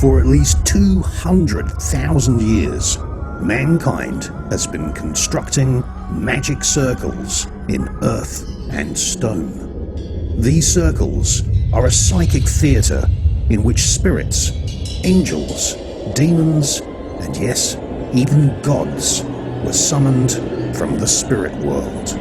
For at least 200,000 years, mankind has been constructing magic circles in earth and stone. These circles are a psychic theatre in which spirits, angels, demons, and yes, even gods were summoned from the spirit world.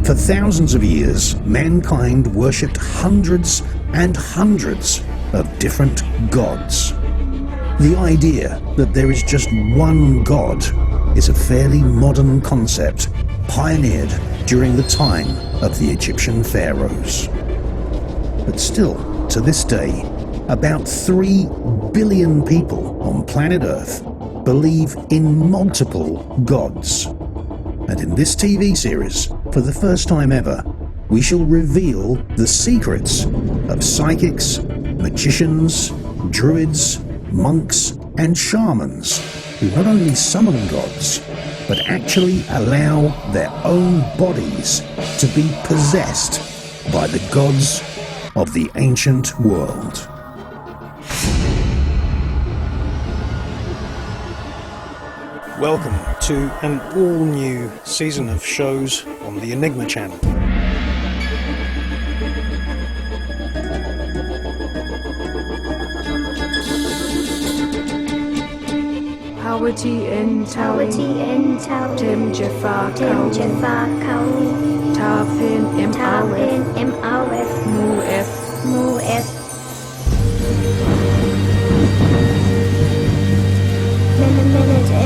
For thousands of years, mankind worshipped hundreds and hundreds of different gods. The idea that there is just one god is a fairly modern concept pioneered during the time of the Egyptian pharaohs. But still, to this day, about 3 billion people on planet Earth believe in multiple gods. And in this TV series, for the first time ever, we shall reveal the secrets of psychics, magicians, druids, monks, and shamans who not only summon gods, but actually allow their own bodies to be possessed by the gods of the ancient world. Welcome to an all-new season of shows on the Enigma channel. Poverty in Towing, Tim Jafar Kawi, Tarpin M. Arif, Mu F. Minute F.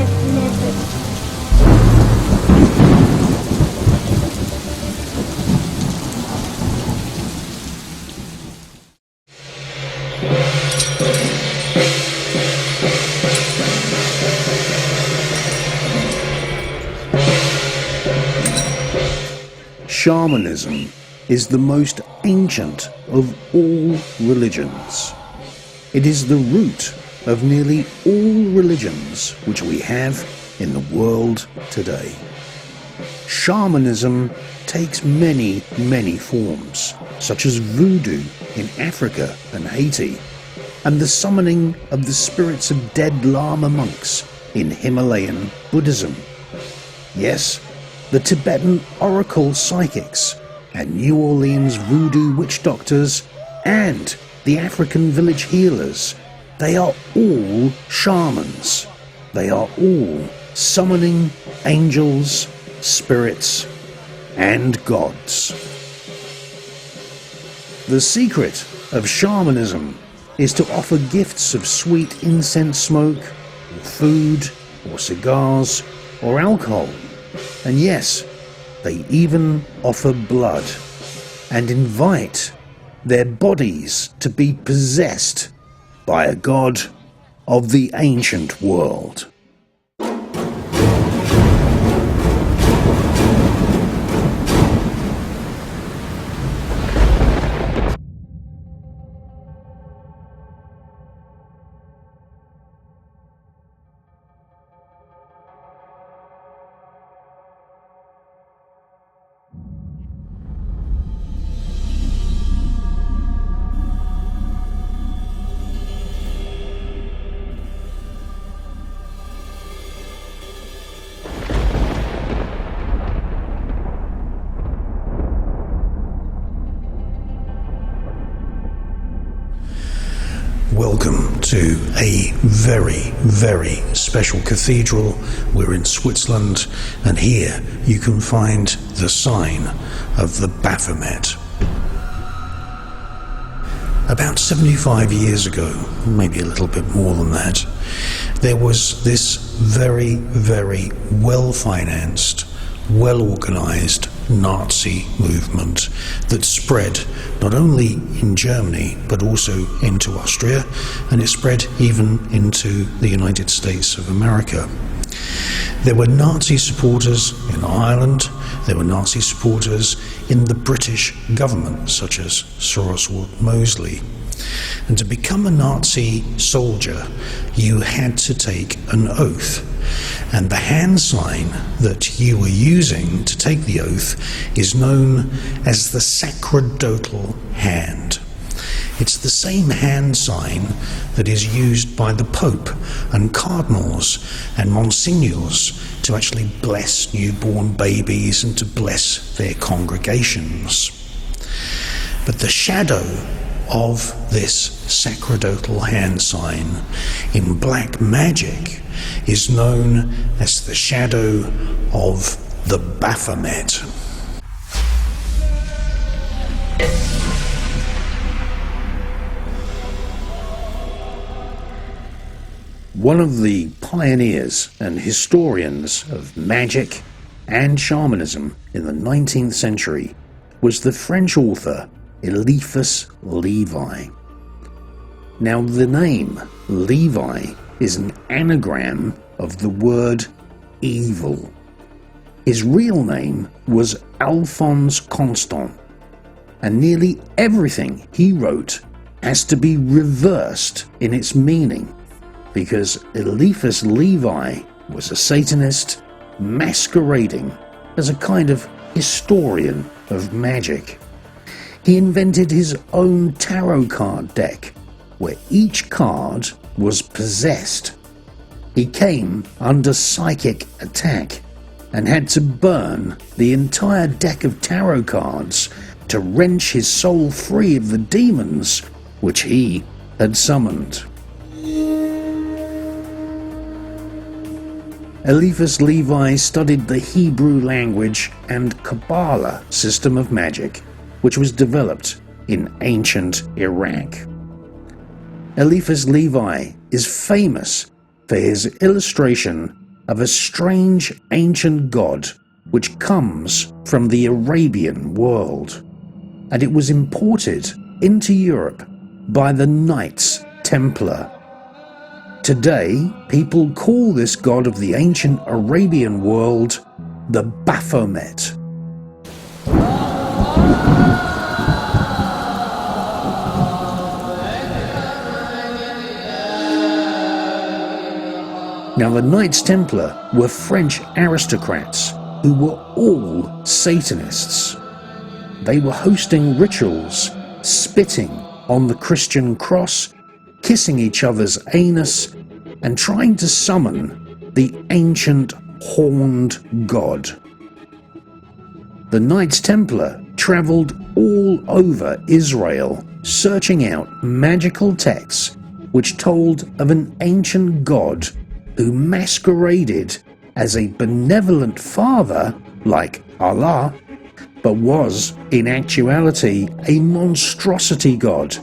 Shamanism is the most ancient of all religions. It is the root of nearly all religions which we have in the world today. Shamanism takes many forms, such as voodoo in Africa and Haiti, and the summoning of the spirits of dead Lama monks in Himalayan Buddhism. Yes, the Tibetan oracle psychics and New Orleans voodoo witch doctors and the African village healers, they are all shamans. They are all summoning angels, spirits, and gods. The secret of shamanism is to offer gifts of sweet incense smoke, or food, or cigars, or alcohol. And yes, they even offer blood and invite their bodies to be possessed by a god of the ancient world. Welcome to a very special cathedral. We're in Switzerland, and here you can find the sign of the Baphomet. About 75 years ago, maybe a little bit more than that, there was this very well-financed, well-organized Nazi movement that spread not only in Germany but also into Austria, and it spread even into the United States of America. There were Nazi supporters in Ireland, there were Nazi supporters in the British government, such as Sir Oswald Mosley. And to become a Nazi soldier, you had to take an oath. And the hand sign that you were using to take the oath is known as the sacerdotal hand. It's the same hand sign that is used by the Pope and cardinals and monsignors to actually bless newborn babies and to bless their congregations. But the shadow of this sacerdotal hand sign in black magic is known as the shadow of the Baphomet. One of the pioneers and historians of magic and shamanism in the 19th century was the French author Eliphas Levi. Now, the name Levi is an anagram of the word evil. His real name was Alphonse Constant, and nearly everything he wrote has to be reversed in its meaning, because Eliphas Levi was a Satanist masquerading as a kind of historian of magic. He invented his own tarot card deck, where each card was possessed. He came under psychic attack and had to burn the entire deck of tarot cards to wrench his soul free of the demons which he had summoned. Eliphas Levi studied the Hebrew language and Kabbalah system of magic, which was developed in ancient Iraq. Eliphas Levi is famous for his illustration of a strange ancient god which comes from the Arabian world, and it was imported into Europe by the Knights Templar. Today, people call this god of the ancient Arabian world the Baphomet. Now, the Knights Templar were French aristocrats who were all Satanists. They were hosting rituals, spitting on the Christian cross, kissing each other's anus, and trying to summon the ancient horned god. The Knights Templar travelled all over Israel, searching out magical texts which told of an ancient god who masqueraded as a benevolent father like Allah, but was in actuality a monstrosity god,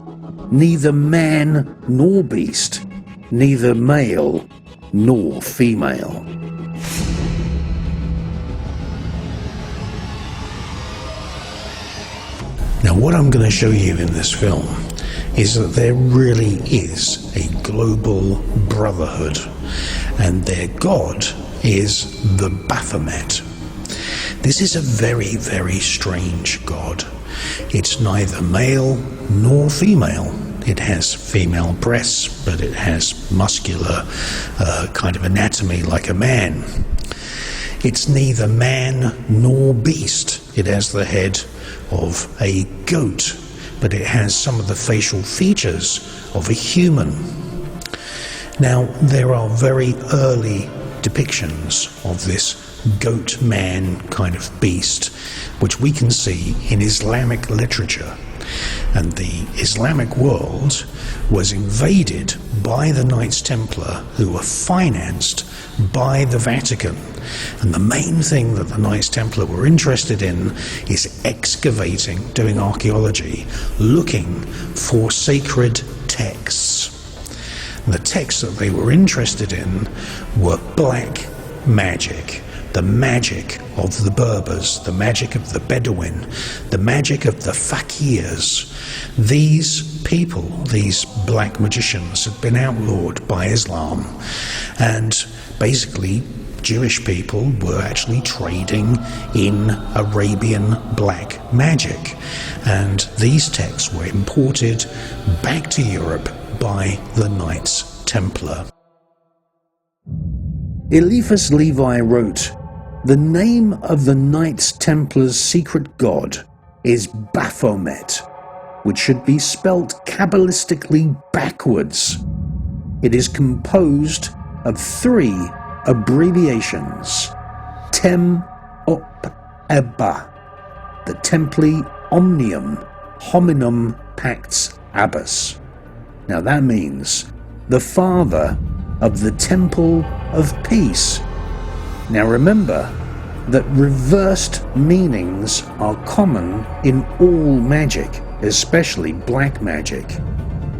neither man nor beast, neither male nor female. Now, what I'm going to show you in this film is that there really is a global brotherhood, and their god is the Baphomet. This is a very, very strange god. It's neither male nor female. It has female breasts, but it has muscular kind of anatomy like a man. It's neither man nor beast. It has the head of a goat, but it has some of the facial features of a human. Now, there are very early depictions of this goat man kind of beast, which we can see in Islamic literature. And the Islamic world was invaded by the Knights Templar, who were financed by the Vatican. And the main thing that the Knights Templar were interested in is excavating, doing archaeology, looking for sacred texts. And the texts that they were interested in were black magic, the magic of the Berbers, the magic of the Bedouin, the magic of the fakirs. These people, these black magicians, had been outlawed by Islam, and basically Jewish people were actually trading in Arabian black magic, and these texts were imported back to Europe by the Knights Templar. Eliphas Levi wrote, "The name of the Knights Templars' secret god is Baphomet, which should be spelt Kabbalistically backwards. It is composed of 3 abbreviations: Tem Op Ebba, the Templi Omnium Hominum Pacts Abbas." Now that means the father of the Temple of Peace. Now remember that reversed meanings are common in all magic, especially black magic.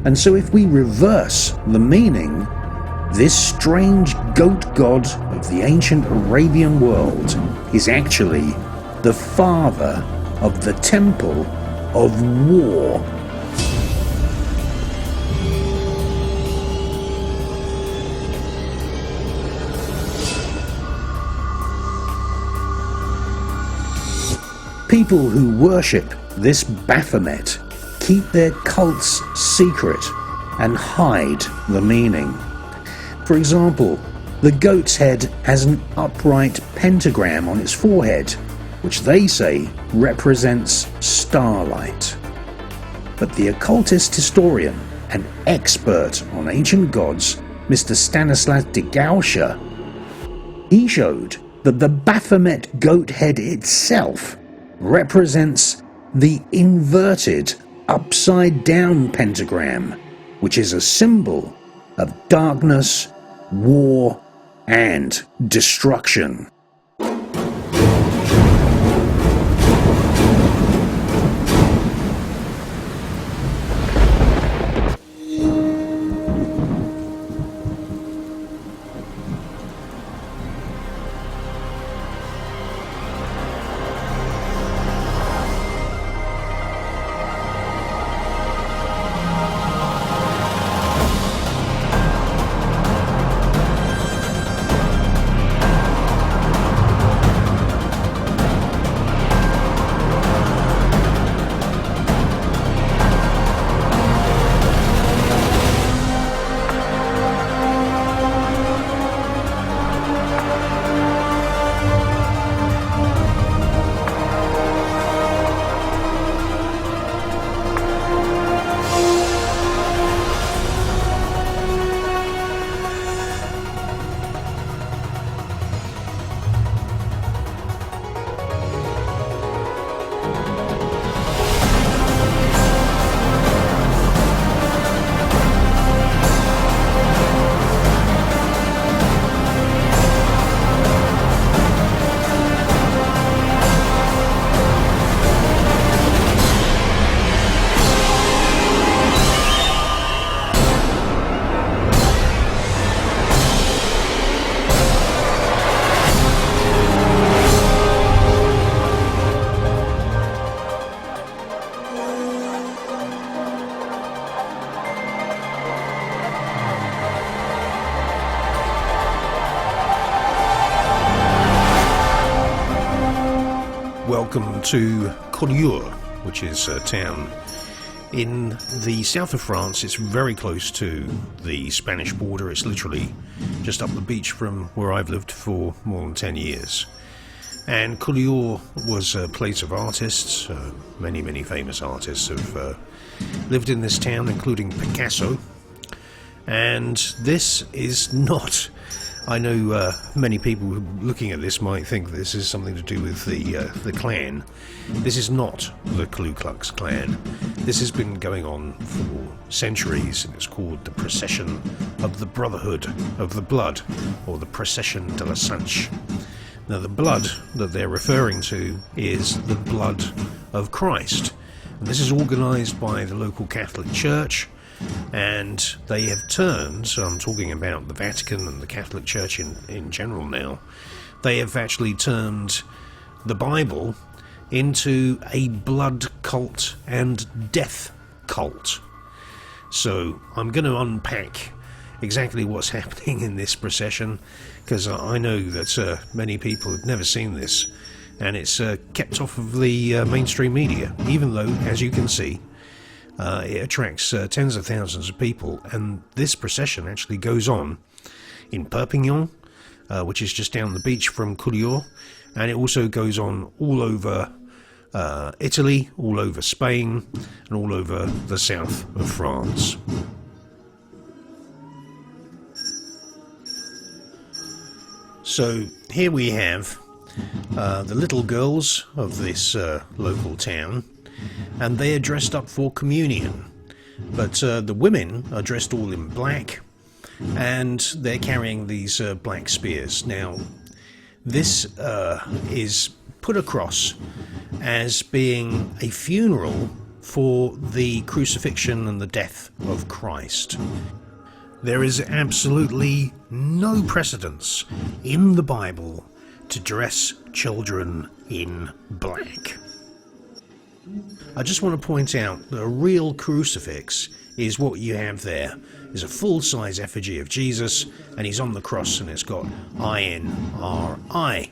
And so if we reverse the meaning, this strange goat god of the ancient Arabian world is actually the father of the Temple of War. People who worship this Baphomet keep their cults secret and hide the meaning. For example, the goat's head has an upright pentagram on its forehead, which they say represents starlight. But the occultist historian and expert on ancient gods, Mr. Stanislas de Gausha, he showed that the Baphomet goat head itself represents the inverted upside-down pentagram, which is a symbol of darkness, war, and destruction. Welcome to Collioure, which is a town in the south of France. It's very close to the Spanish border. It's literally just up the beach from where I've lived for more than 10 years. And Collioure was a place of artists. Many famous artists have lived in this town, including Picasso. And this is not... I know many people looking at this might think this is something to do with the Klan. This is not the Ku Klux Klan. This has been going on for centuries, and it's called the Procession of the Brotherhood of the Blood, or the Procession de la Sanche. Now, the blood that they're referring to is the blood of Christ. And this is organised by the local Catholic Church, and they have turned, so I'm talking about the Vatican and the Catholic Church in general now, they have actually turned the Bible into a blood cult and death cult. So I'm going to unpack exactly what's happening in this procession, because I know that many people have never seen this, and it's kept off of the mainstream media, even though, as you can see, it attracts tens of thousands of people. And this procession actually goes on in Perpignan, which is just down the beach from Cullio, and it also goes on all over Italy, all over Spain, and all over the south of France. So here we have the little girls of this local town, and they are dressed up for communion, but the women are dressed all in black, and they're carrying these black spears. Now, this is put across as being a funeral for the crucifixion and the death of Christ. There is absolutely no precedence in the Bible to dress children in black. I just want to point out that a real crucifix is what you have there. Is a full-size effigy of Jesus, and he's on the cross, and it's got INRI.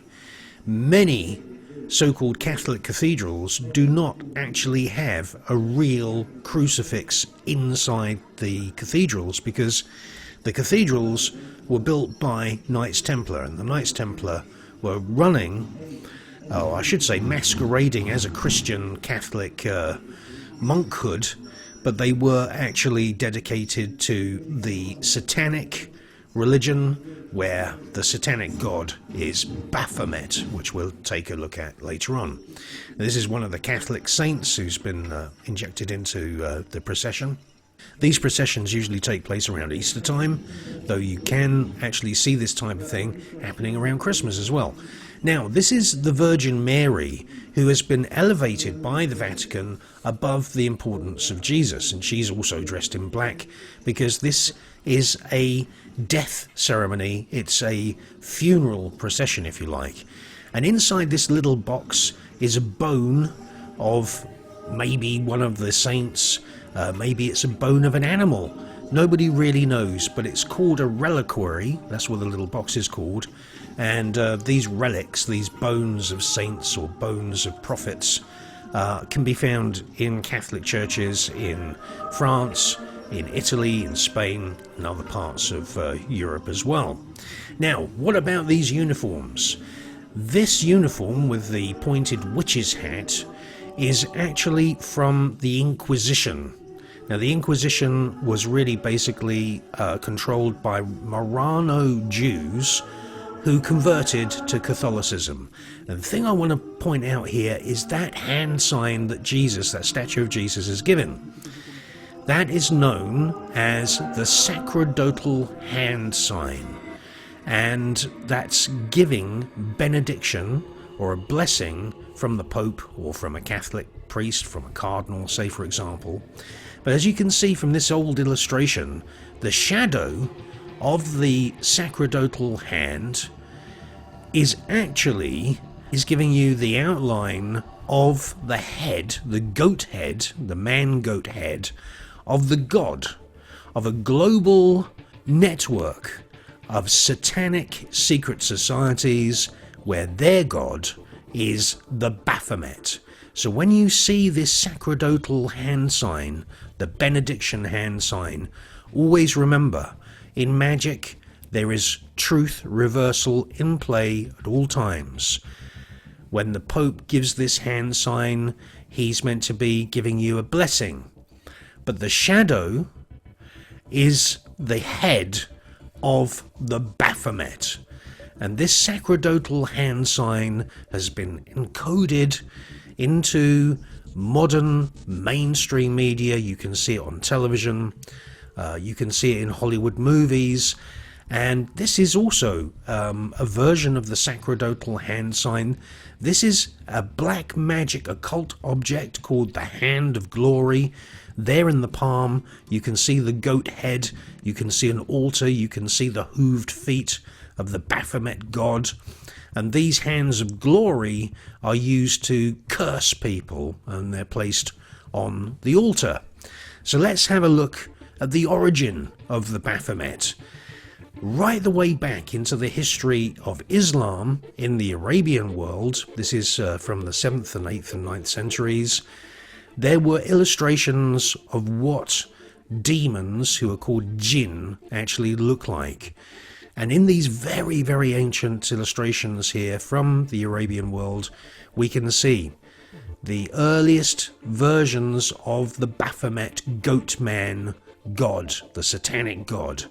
Many so-called Catholic cathedrals do not actually have a real crucifix inside the cathedrals, because the cathedrals were built by Knights Templar, and the Knights Templar were running, I should say masquerading as a Christian Catholic monkhood, but they were actually dedicated to the satanic religion, where the satanic god is Baphomet, which we'll take a look at later on. This is one of the Catholic saints who's been injected into the procession. These processions usually take place around Easter time, though you can actually see this type of thing happening around Christmas as well. Now, this is the Virgin Mary, who has been elevated by the Vatican above the importance of Jesus, and she's also dressed in black because this is a death ceremony. It's a funeral procession, if you like. And inside this little box is a bone of maybe one of the saints, maybe it's a bone of an animal. Nobody really knows, but it's called a reliquary. That's what the little box is called. And these relics, these bones of saints or bones of prophets, can be found in Catholic churches in France, in Italy, in Spain, and other parts of Europe as well. Now, what about these uniforms? This uniform with the pointed witch's hat is actually from the Inquisition. Now, the Inquisition was really basically controlled by Marrano Jews who converted to Catholicism. And the thing I want to point out here is that hand sign that Jesus, that statue of Jesus, is given. That is known as the sacerdotal hand sign, and that's giving benediction or a blessing from the Pope or from a Catholic priest, from a cardinal, say for example. But as you can see from this old illustration, the shadow of the sacerdotal hand is giving you the outline of the head, the goat head, the man goat head of the god, of a global network of satanic secret societies where their god is the Baphomet. So when you see this sacerdotal hand sign, the benediction hand sign, always remember, in magic there is truth reversal in play at all times. When the Pope gives this hand sign, he's meant to be giving you a blessing. But the shadow is the head of the Baphomet. And this sacerdotal hand sign has been encoded into modern mainstream media. You can see it on television, you can see it in Hollywood movies, and this is also a version of the sacerdotal hand sign. This is a black magic occult object called the Hand of Glory. There in the palm you can see the goat head, you can see an altar, you can see the hooved feet of the Baphomet god. And these hands of glory are used to curse people, and they're placed on the altar. So let's have a look at the origin of the Baphomet, right the way back into the history of Islam in the Arabian world. This is from the 7th and 8th and 9th centuries. There were illustrations of what demons, who are called jinn, actually look like. And in these very, very ancient illustrations here from the Arabian world, we can see the earliest versions of the Baphomet goat man god, the satanic god.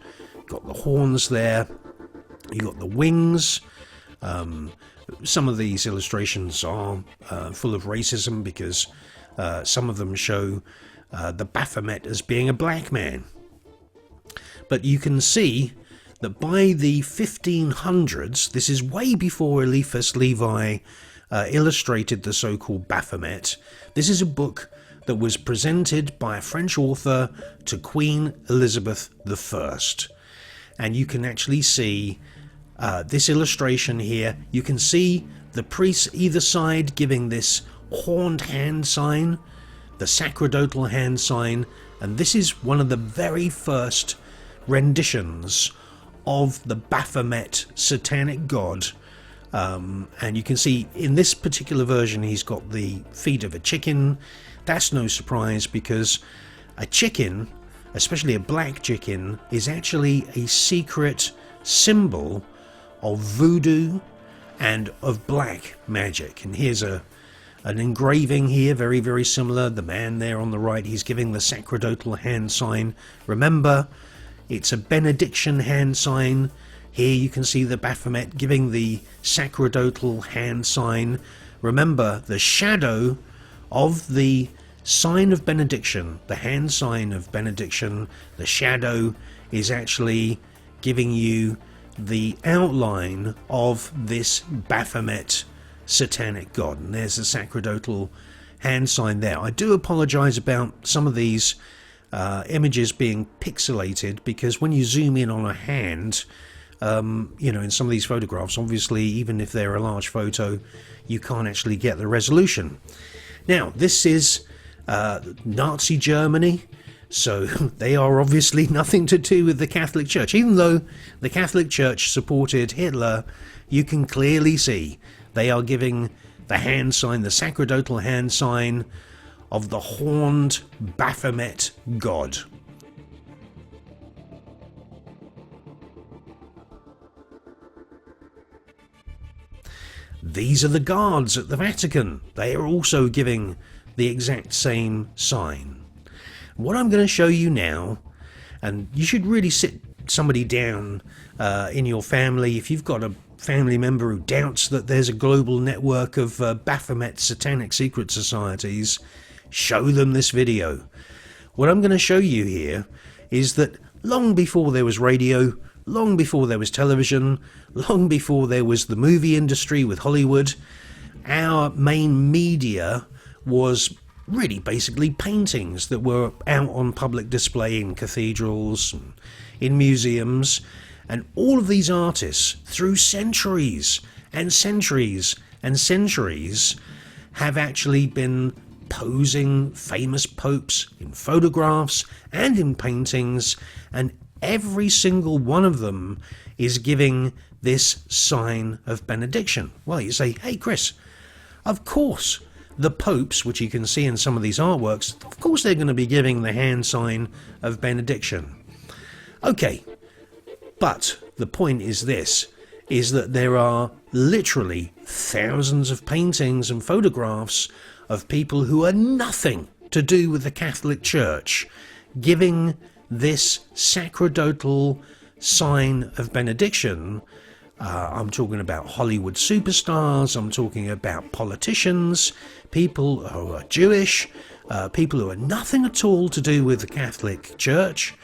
Got the horns there, you got the wings. Some of these illustrations are full of racism because some of them show the Baphomet as being a black man. But you can see that by the 1500s, this is way before Eliphas Levi illustrated the so-called Baphomet. This is a book that was presented by a French author to Queen Elizabeth I. And you can actually see this illustration here. You can see the priests either side giving this horned hand sign, the sacerdotal hand sign, and this is one of the very first renditions of the Baphomet satanic god. And you can see in this particular version he's got the feet of a chicken. That's no surprise, because a chicken, especially a black chicken, is actually a secret symbol of voodoo and of black magic. And here's an engraving here, very, very similar. The man there on the right, he's giving the sacerdotal hand sign. Remember, it's a benediction hand sign. Here you can see the Baphomet giving the sacerdotal hand sign. Remember, the shadow of the sign of benediction, the hand sign of benediction, the shadow is actually giving you the outline of this Baphomet satanic god. And there's the sacerdotal hand sign there. I do apologize about some of these images being pixelated, because when you zoom in on a hand, you know, in some of these photographs, obviously, even if they're a large photo, you can't actually get the resolution. Now, this is Nazi Germany, so they are obviously nothing to do with the Catholic Church. Even though the Catholic Church supported Hitler, you can clearly see they are giving the hand sign, the sacerdotal hand sign of the horned Baphomet god. These are the guards at the Vatican. They are also giving the exact same sign. What I'm going to show you now, and you should really sit somebody down in your family, if you've got a family member who doubts that there's a global network of Baphomet satanic secret societies, show them this video. What I'm going to show you here is that long before there was radio, long before there was television, long before there was the movie industry with Hollywood, our main media was really basically paintings that were out on public display in cathedrals, and in museums, and all of these artists, through centuries and centuries and centuries, have actually been posing famous popes in photographs and in paintings, and every single one of them is giving this sign of benediction. Well, you say, hey Chris, of course the popes, which you can see in some of these artworks, of course they're going to be giving the hand sign of benediction. Okay, but the point is this, is that there are literally thousands of paintings and photographs of people who are nothing to do with the Catholic Church giving this sacerdotal sign of benediction. I'm talking about Hollywood superstars, I'm talking about politicians, people who are Jewish, people who are nothing at all to do with the Catholic Church,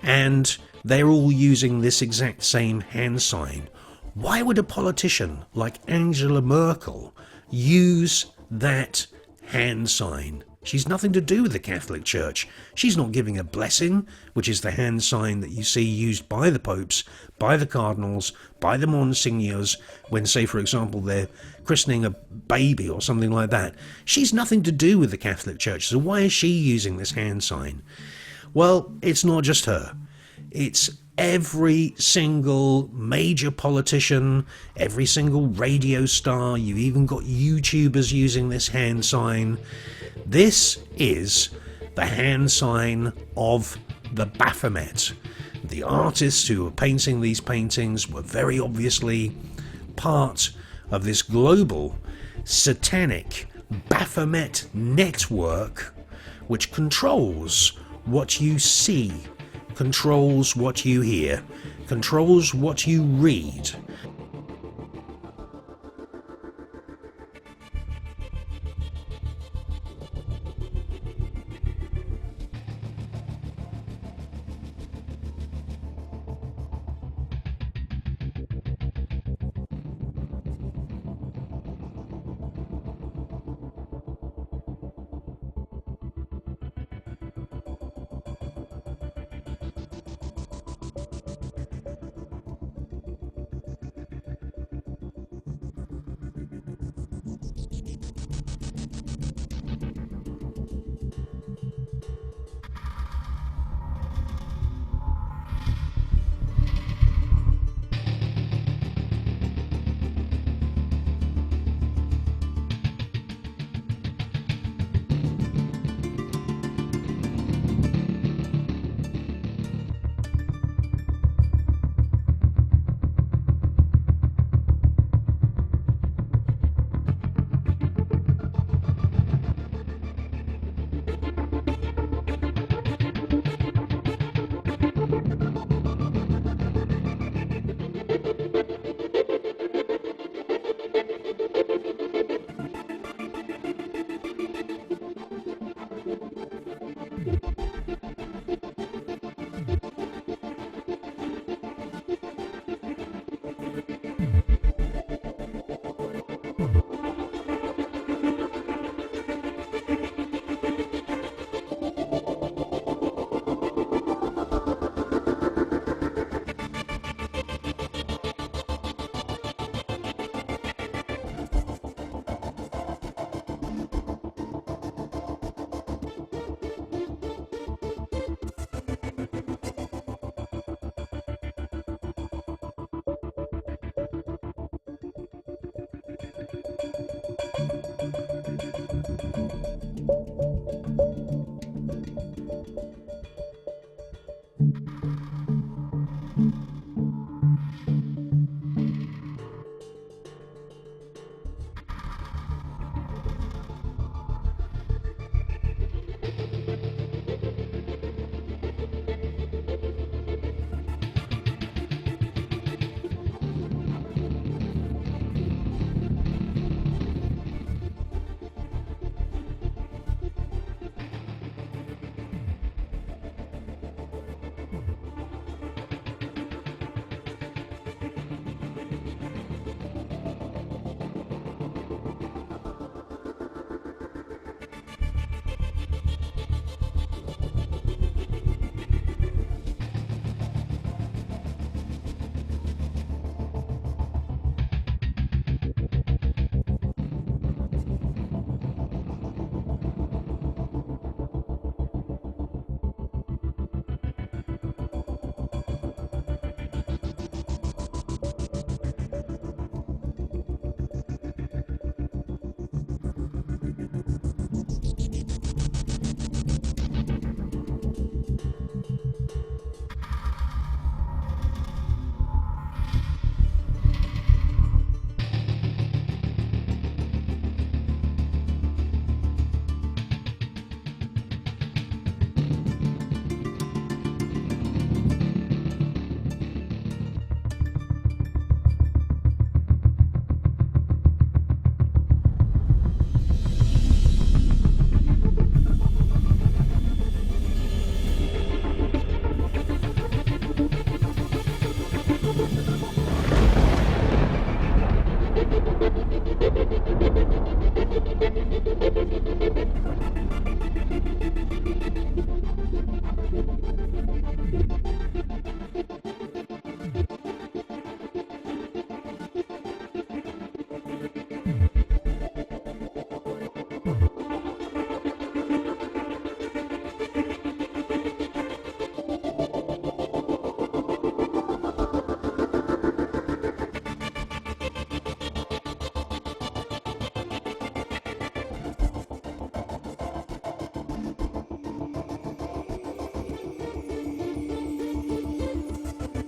and they're all using this exact same hand sign. Why would a politician like Angela Merkel use that hand sign? She's nothing to do with the Catholic Church. She's not giving a blessing, which is the hand sign that you see used by the popes, by the cardinals, by the monsignors, when, say, for example, they're christening a baby or something like that. She's nothing to do with the Catholic Church, so why is she using this hand sign? Well, it's not just her. It's every single major politician, every single radio star. You've even got YouTubers using this hand sign. This is the hand sign of the Baphomet. The artists who were painting these paintings were very obviously part of this global satanic Baphomet network which controls what you see, controls what you hear, controls what you read.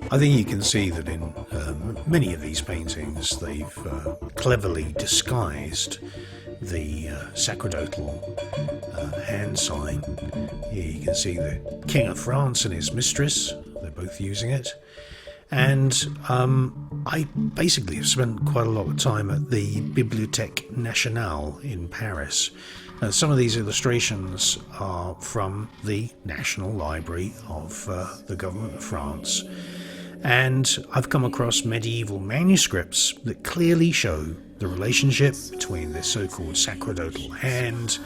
I think you can see that in many of these paintings they've cleverly disguised the sacerdotal hand sign. Here you can see the King of France and his mistress, they're both using it. And I basically have spent quite a lot of time at the Bibliothèque Nationale in Paris. Some of these illustrations are from the National Library of the Government of France. And I've come across medieval manuscripts that clearly show the relationship between this so-called sacerdotal hand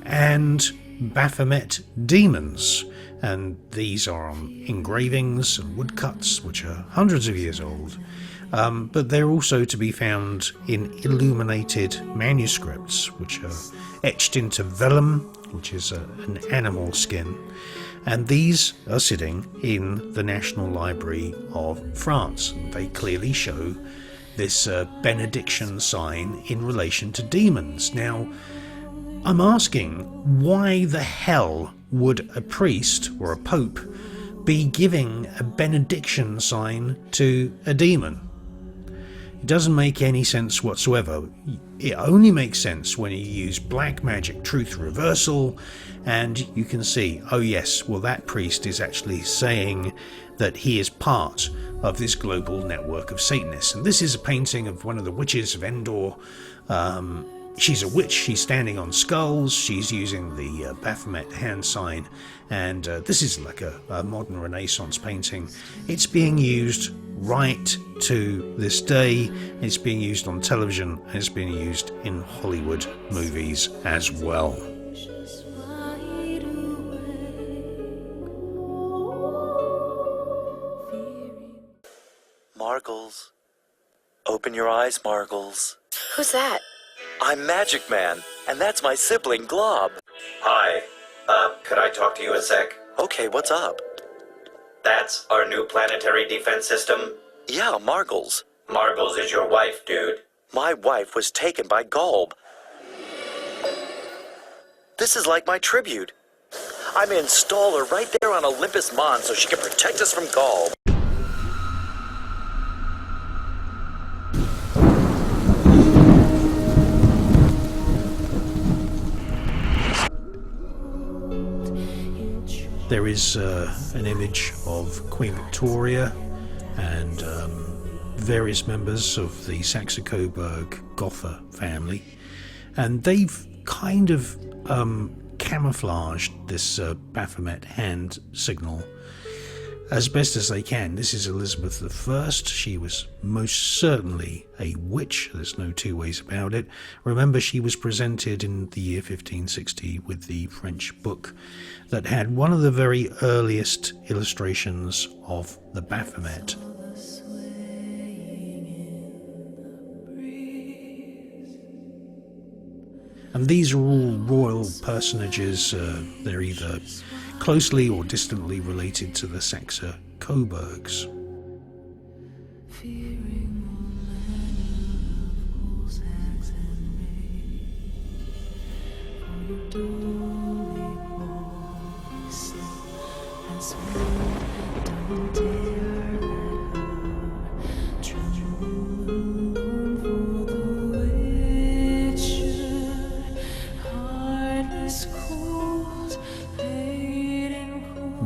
and Baphomet demons. And these are on engravings and woodcuts, which are hundreds of years old. But they're also to be found in illuminated manuscripts, which are etched into vellum, which is an animal skin. And these are sitting in the National Library of France. And they clearly show this benediction sign in relation to demons. Now, I'm asking, why the hell would a priest or a pope be giving a benediction sign to a demon? It doesn't make any sense whatsoever. It only makes sense when you use black magic truth reversal, and you can see, oh yes, well that priest is actually saying that he is part of this global network of Satanists. And this is a painting of one of the witches of Endor. She's a witch, she's standing on skulls, she's using the Baphomet hand sign, and this is like a modern Renaissance painting. It's being used right to this day. It's being used on television, and it's being used in Hollywood movies as well. Margles. Open your eyes, Margles. Who's that? I'm Magic Man, and that's my sibling Glob. Hi. Could I talk to you a sec? Okay, what's up? That's our new planetary defense system. Yeah, Margles. Margles is your wife, dude. My wife was taken by Golb. This is like my tribute. I'm gonna install her right there on Olympus Mons so she can protect us from Golb. There is an image of Queen Victoria and various members of the Saxe-Coburg-Gotha family, and they've kind of camouflaged this Baphomet hand signal as best as they can. This is Elizabeth I. She was most certainly a witch. There's no two ways about it. Remember, she was presented in the year 1560 with the French book that had one of the very earliest illustrations of the Baphomet. And these are all royal personages. They're either closely or distantly related to the Saxe-Coburgs.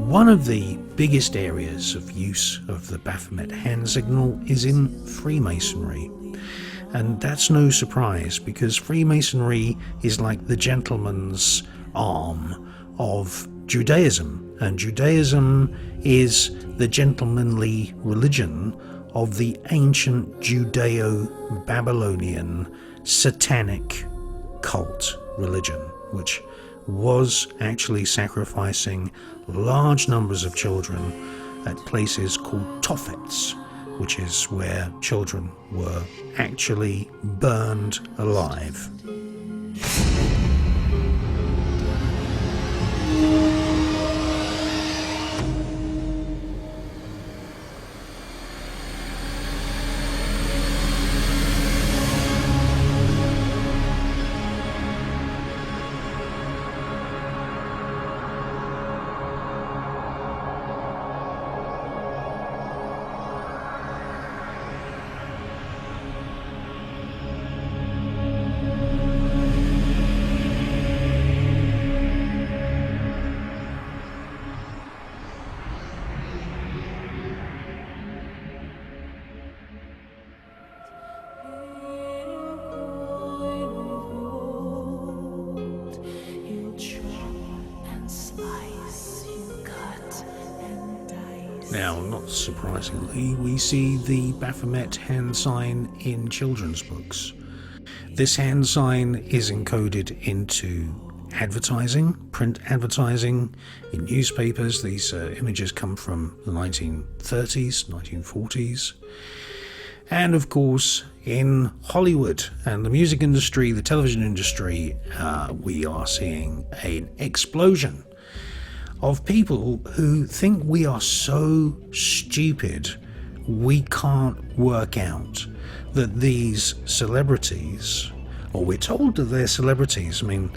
One of the biggest areas of use of the Baphomet hand signal is in Freemasonry. And that's no surprise, because Freemasonry is like the gentleman's arm of Judaism. And Judaism is the gentlemanly religion of the ancient Judeo-Babylonian satanic cult religion, which was actually sacrificing large numbers of children at places called Tophets, which is where children were actually burned alive. Now, not surprisingly, we see the Baphomet hand sign in children's books. This hand sign is encoded into advertising, print advertising, in newspapers. These images come from the 1930s, 1940s. And of course, in Hollywood and the music industry, the television industry, we are seeing an explosion of people who think we are so stupid we can't work out that these celebrities, or we're told that they're celebrities. I mean,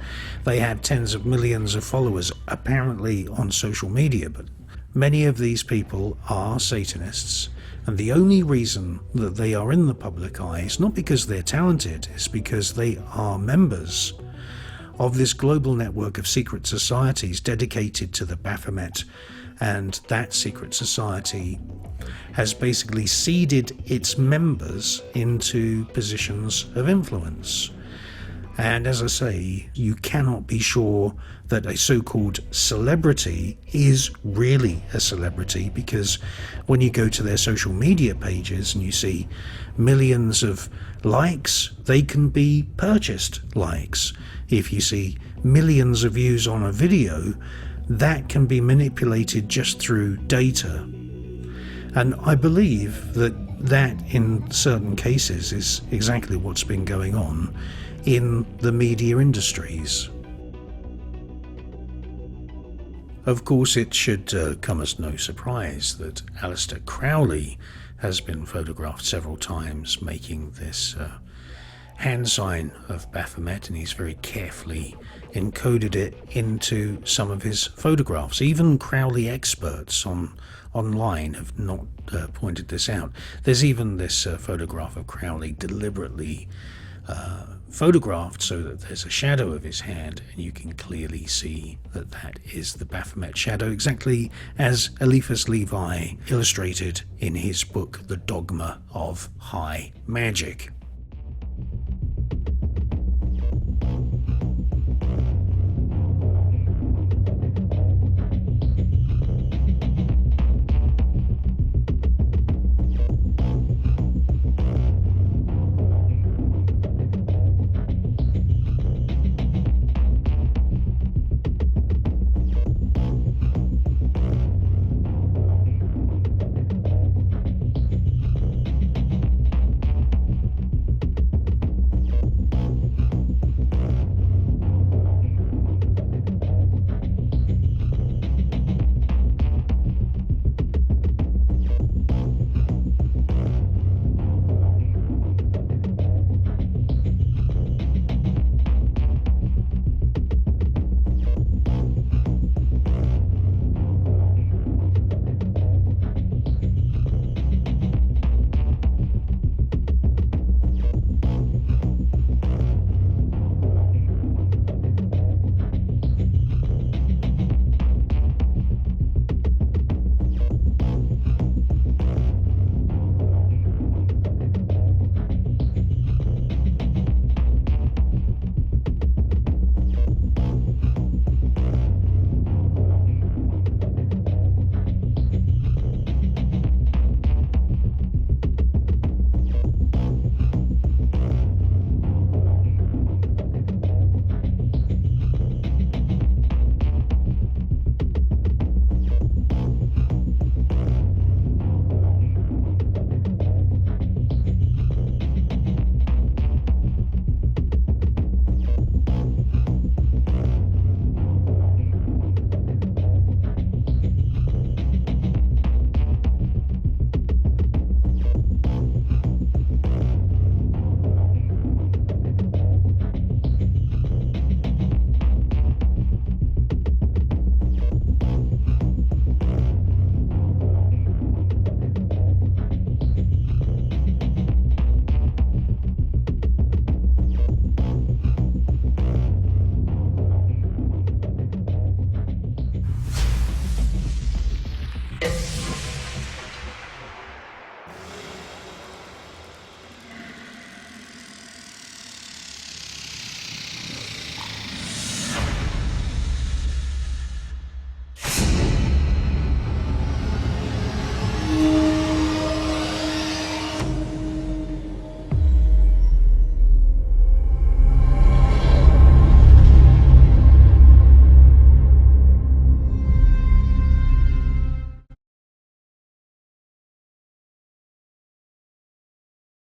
they have tens of millions of followers apparently on social media, but many of these people are Satanists, and the only reason that they are in the public eye is not because they're talented, it's because they are members of this global network of secret societies dedicated to the Baphomet, and that secret society has basically seeded its members into positions of influence. And as I say, you cannot be sure that a so-called celebrity is really a celebrity, because when you go to their social media pages and you see millions of likes, they can be purchased likes. If you see millions of views on a video, that can be manipulated just through data. And I believe that in certain cases is exactly what's been going on in the media industries. Of course, it should come as no surprise that Aleister Crowley has been photographed several times making this hand sign of Baphomet, and he's very carefully encoded it into some of his photographs. Even Crowley experts online have not pointed this out. There's even this photograph of Crowley deliberately photographed so that there's a shadow of his hand, and you can clearly see that that is the Baphomet shadow, exactly as Eliphas Levi illustrated in his book The Dogma of High Magic.